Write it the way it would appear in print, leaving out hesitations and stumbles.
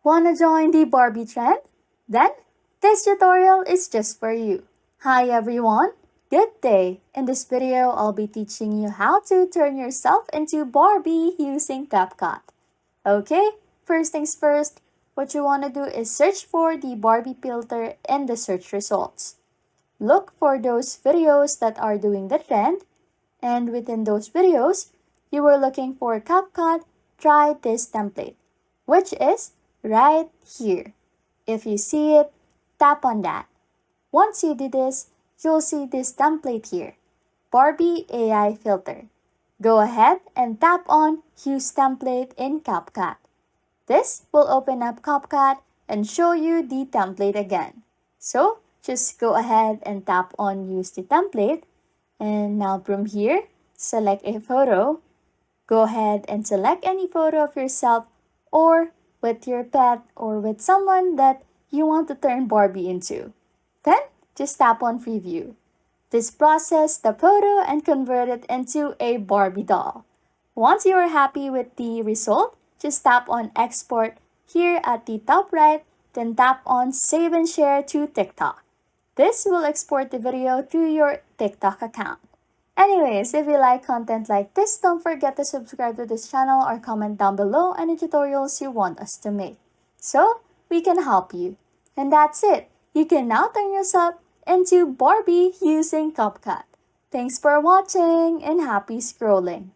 Wanna join the Barbie trend? Then, this tutorial is just for you. Hi everyone, good day. In this video, I'll be teaching you how to turn yourself into Barbie using Capcut. Okay, first things first, what you wanna do is search for the Barbie filter in the search results. Look for those videos that are doing the trend, and within those videos, you were looking for Capcut, try this template, which is right here. If you see it, tap on that. Once you do this, you'll see this template here, Barbie AI filter. Go ahead and tap on Use Template in Capcut. This will open up Capcut and show you the template again. So just go ahead and tap on Use the Template. And now from here, select a photo. Go ahead and select any photo of yourself or with your pet or with someone that you want to turn Barbie into. Then, just tap on Preview. This process the photo and convert it into a Barbie doll. Once you are happy with the result, just tap on Export here at the top right, then tap on Save and Share to TikTok. This will export the video to your TikTok account. Anyways, if you like content like this, don't forget to subscribe to this channel or comment down below any tutorials you want us to make, so we can help you. And that's it. You can now turn yourself into Barbie using Capcut. Thanks for watching and happy scrolling.